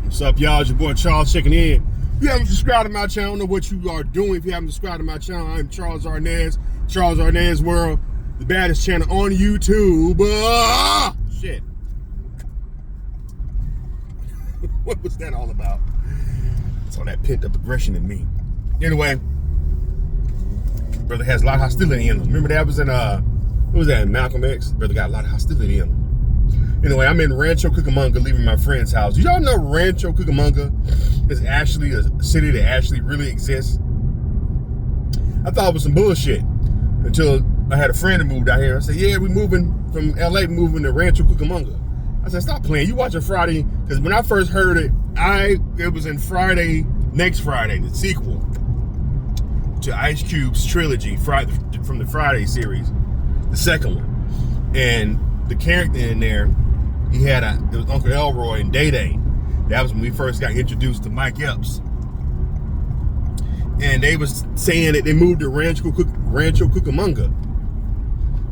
What's up, y'all? It's your boy Charles checking in. If you haven't subscribed to my channel, I don't know what you are doing. If you haven't subscribed to my channel, I'm Charles Arnaz, Charles Arnaz World, the baddest channel on YouTube. Shit. What was that all about? It's all that pent up aggression in me. Anyway, brother has a lot of hostility in him. Remember that was in what was that in Malcolm X? Brother got a lot of hostility in him. Anyway, I'm in Rancho Cucamonga, leaving my friend's house. Do y'all know Rancho Cucamonga is actually a city that actually really exists? I thought it was some bullshit until I had a friend that moved out here. I said, yeah, we moving from LA, moving to Rancho Cucamonga. I said, stop playing. You watching Friday? Because when I first heard it, it was in Friday, next Friday, the sequel to Ice Cube's trilogy, Friday, from the Friday series, the second one. And the character in there, it was Uncle Elroy and Day Day. That was when we first got introduced to Mike Epps. And they was saying that they moved to Rancho Cucamonga.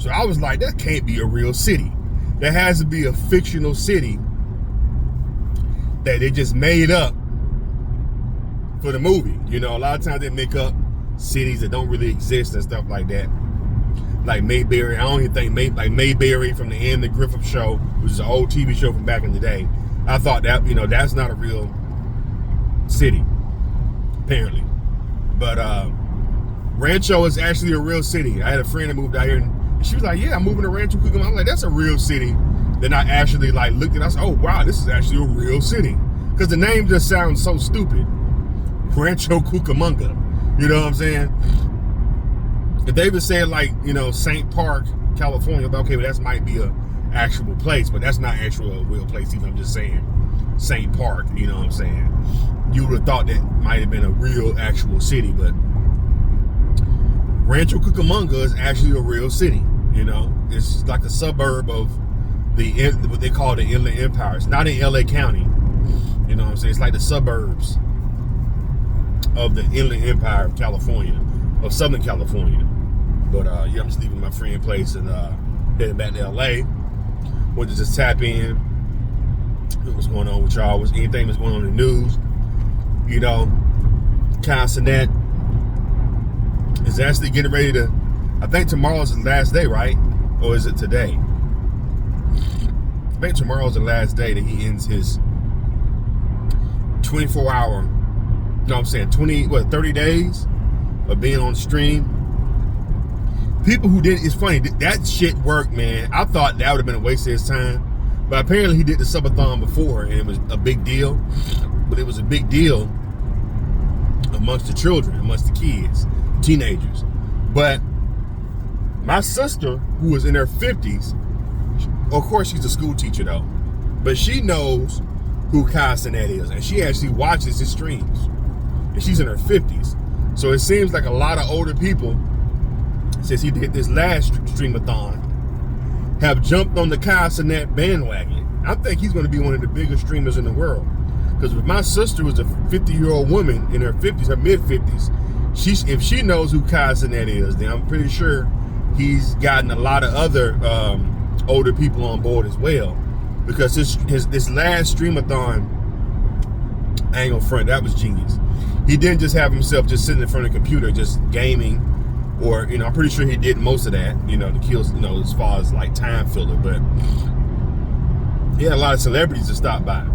So I was like, that can't be a real city. That has to be a fictional city that they just made up for the movie. You know, a lot of times they make up cities that don't really exist and stuff like that. Like Mayberry, I don't even think Mayberry from the Andy Griffith Show, which is an old TV show from back in the day. I thought that, you know, that's not a real city, apparently. But Rancho is actually a real city. I had a friend that moved out here, and she was like, "Yeah, I'm moving to Rancho Cucamonga." I'm like, "That's a real city." Then I actually looked at it. I said, "Oh wow, this is actually a real city," because the name just sounds so stupid. Rancho Cucamonga, you know what I'm saying? If they even said St. Park, California, okay, well, that might be a actual place, but that's not actually a real place either. I'm just saying St. Park, you know what I'm saying? You would have thought that might have been a real actual city, but Rancho Cucamonga is actually a real city, you know? It's like a suburb of what they call the Inland Empire. It's not in LA County, you know what I'm saying? It's like the suburbs of the Inland Empire of California, of Southern California. But yeah, I'm just leaving my friend place and heading back to LA. Wanted to just tap in. What's going on with y'all? Anything that's going on in the news? You know, Kyle Sinet is actually getting ready to. I think tomorrow's the last day, right? Or is it today? I think tomorrow's the last day that he ends his 24-hour. No, I'm saying 30 days of being on stream. People who did, it's funny, that shit worked, man. I thought that would have been a waste of his time, but apparently he did the subathon before and it was a big deal. But it was a big deal amongst the children, amongst the kids, teenagers. But my sister, who was in her 50s, of course she's a school teacher though, but she knows who Kyle Sinet is, and she actually watches his streams, and she's in her 50s. So it seems like a lot of older people, since he did this last streamathon, have jumped on the Kyle Sinet bandwagon. I think he's going to be one of the biggest streamers in the world. Because if my sister was a 50-year-old woman in her 50s, her mid-50s, if she knows who Kyle Sinet is, then I'm pretty sure he's gotten a lot of other older people on board as well. Because this last streamathon, I ain't gonna front, that was genius. He didn't just have himself just sitting in front of the computer, just gaming. Or, you know, I'm pretty sure he did most of that, you know, to kill, you know, as far as like time filler. But he had a lot of celebrities to stop by,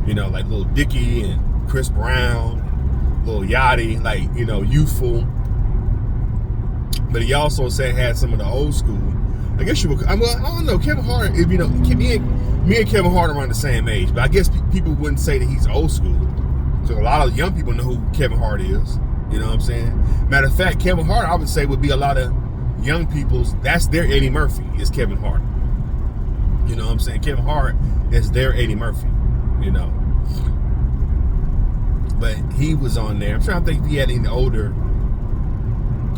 you know, like Lil Dicky and Chris Brown, Lil Yachty, like, you know, youthful. But he also had some of the old school. I guess I don't know, Kevin Hart, you know, me and Kevin Hart are around the same age, but I guess people wouldn't say that he's old school. So a lot of young people know who Kevin Hart is. You know what I'm saying? Matter of fact, Kevin Hart, I would say, would be a lot of young people's, that's their Eddie Murphy, is Kevin Hart. You know what I'm saying? Kevin Hart is their Eddie Murphy, you know. But he was on there. I'm trying to think if he had any older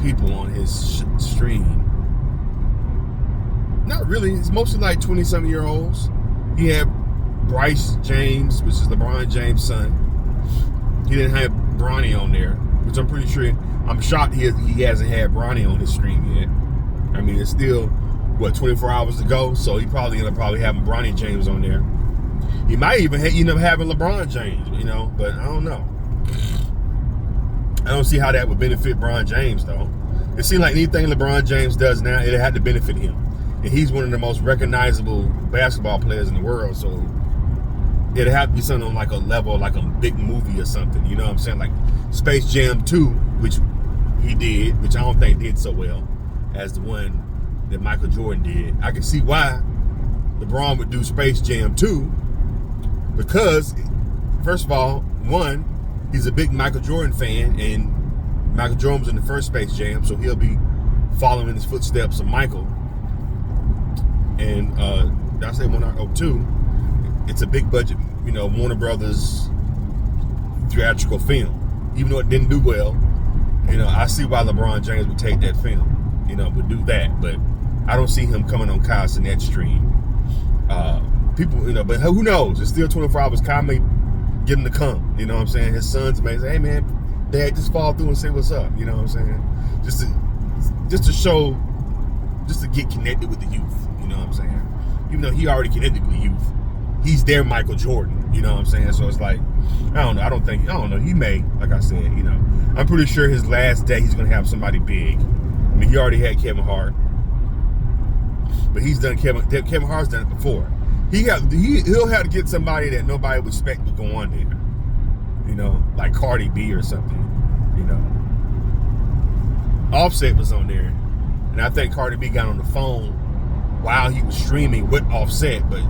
people on his stream. Not really. It's mostly like 20-something-year-olds. He had Bryce James, which is LeBron James' son. He didn't have Bronny on there, which I'm pretty sure, I'm shocked he hasn't had Bronny on his stream yet. I mean, it's still, 24 hours to go, so he probably ended up having Bronny James on there. He might even end up having LeBron James, you know, but I don't know. I don't see how that would benefit LeBron James, though. It seems like anything LeBron James does now, it had to benefit him. And he's one of the most recognizable basketball players in the world, so it'd have to be something on like a level, like a big movie or something, you know what I'm saying? Like Space Jam 2, which he did, which I don't think did so well as the one that Michael Jordan did. I can see why LeBron would do Space Jam 2, because, first of all, one, he's a big Michael Jordan fan, and Michael Jordan was in the first Space Jam, so he'll be following his footsteps of Michael. And did I say one or two? It's a big budget, you know, Warner Brothers theatrical film. Even though it didn't do well, you know, I see why LeBron James would take that film, you know, would do that. But I don't see him coming on Kyle Sinet's stream. People, you know, but who knows? It's still 24 hours. Kyle may get him to come. You know what I'm saying? His sons may say, hey man, Dad, just fall through and say what's up. You know what I'm saying? Just to show, just to get connected with the youth. You know what I'm saying? Even though he already connected with the youth, he's their Michael Jordan. You know what I'm saying? So it's like, I don't know. I don't know. He may, like I said, you know, I'm pretty sure his last day he's gonna have somebody big. I mean, he already had Kevin Hart, but he's done Kevin Hart's done it before. He'll have to get somebody that nobody would expect to go on there. You know, like Cardi B or something. You know, Offset was on there, and I think Cardi B got on the phone while he was streaming with Offset, but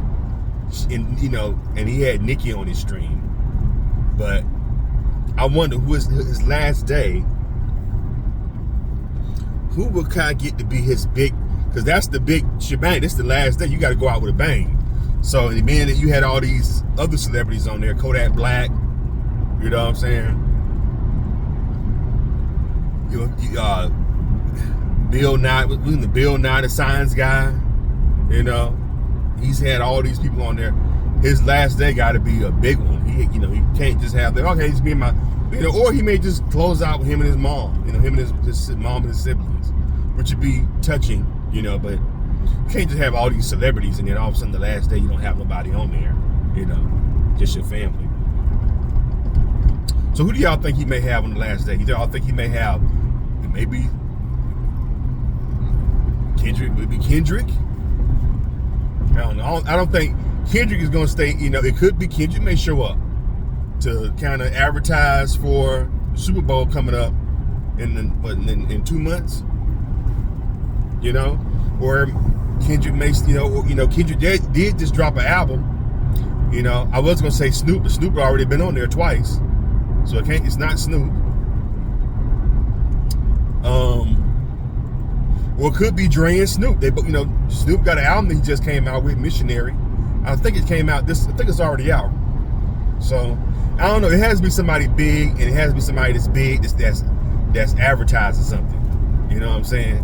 you know, and he had Nicki on his stream. But I wonder who is his last day. Who will kind of get to be his big? Because that's the big shebang. This is the last day. You got to go out with a bang. So, and then you had all these other celebrities on there. Kodak Black. You know what I'm saying? Bill Nye, wasn't the Bill Nye the Science Guy? You know, he's had all these people on there. His last day got to be a big one. He can't just have okay, he's being my, you know, or he may just close out with him and his mom. You know, him and his mom and his siblings, which would be touching. You know, but you can't just have all these celebrities and then all of a sudden the last day you don't have nobody on there. You know, just your family. So who do y'all think he may have on the last day? Y'all think he may have maybe Kendrick? Maybe Kendrick? I don't know. I don't think Kendrick is going to stay. You know, it could be Kendrick may show up to kind of advertise for the Super Bowl coming up in 2 months. You know, or Kendrick may, Kendrick did just drop an album. You know, I was gonna say Snoop, but Snoop already been on there twice, so it's not Snoop. Or it could be Dre and Snoop. Snoop got an album that he just came out with, Missionary. I think it came out. I think it's already out. So I don't know. It has to be somebody big, and it has to be somebody that's big that's advertising something. You know what I'm saying?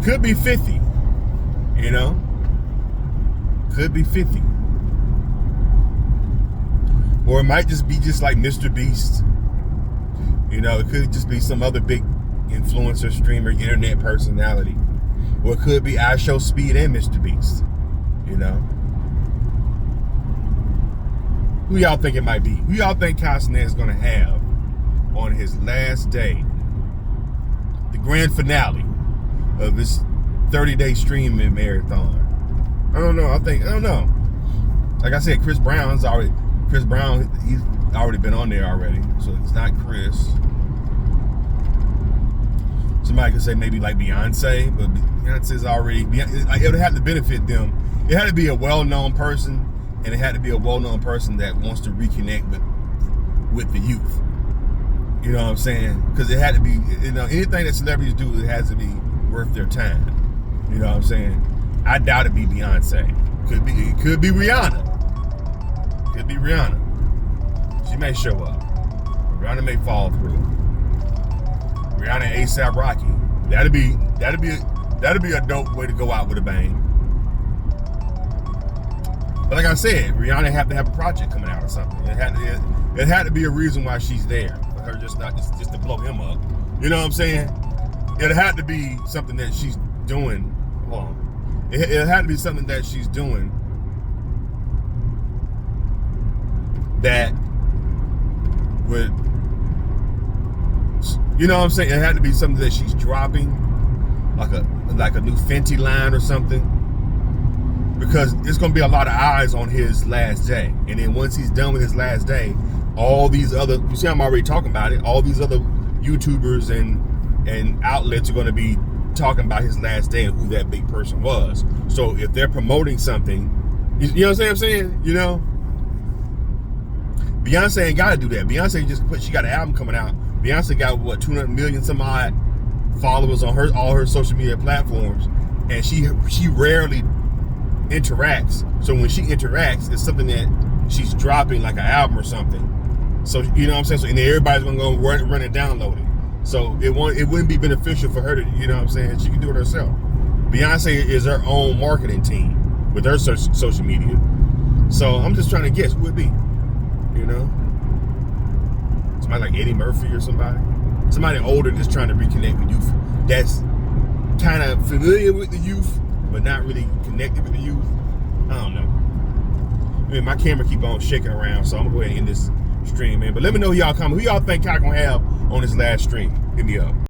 Could be 50, you know? Could be 50. Or it might just be just like Mr. Beast. You know, it could just be some other big influencer, streamer, internet personality. Or it could be IShowSpeed and Mr. Beast. You know? Who y'all think it might be? Who y'all think Kyle Sinet is going to have on his last day? The grand finale of this 30-day streaming marathon. I don't know. I don't know. Like I said, Chris Brown, he's already been on there already. So it's not Chris. Somebody could say maybe like Beyonce, but Beyonce's already, it would have to benefit them. It had to be a well-known person, and it had to be a well-known person that wants to reconnect with the youth. You know what I'm saying? Because it had to be, you know, anything that celebrities do, it has to be worth their time. You know what I'm saying? I doubt it'd be Beyonce. It could be Rihanna. Could be Rihanna. She may show up. Rihanna may fall through. Rihanna and A$AP Rocky. That'd be a dope way to go out with a bang. But like I said, Rihanna have to have a project coming out or something. It had to be a reason why she's there. For her just to blow him up. You know what I'm saying? It had to be something that she's doing. Well, it had to be something that she's doing that would, you know what I'm saying? It had to be something that she's dropping, like a new Fenty line or something, because it's going to be a lot of eyes on his last day. And then once he's done with his last day, all these other, you see I'm already talking about it, all these other YouTubers and outlets are going to be talking about his last day and who that big person was. So if they're promoting something, you know what I'm saying? You know, Beyonce ain't got to do that. Beyonce she got an album coming out. Beyonce got what, 200 million some odd followers on all her social media platforms, and she rarely interacts. So when she interacts, it's something that she's dropping, like an album or something. So you know what I'm saying. So and everybody's gonna go run and download it. So it wouldn't be beneficial for her to, you know what I'm saying. She can do it herself. Beyonce is her own marketing team with her social media. So I'm just trying to guess who it'd be. You know, somebody like Eddie Murphy or somebody older just trying to reconnect with youth. That's kind of familiar with the youth, but not really connected with the youth. I don't know. I mean, my camera keep on shaking around, so I'm gonna go ahead and end this stream, man. But let me know who y'all comment. Who y'all think I gonna have on this last stream? Hit me up.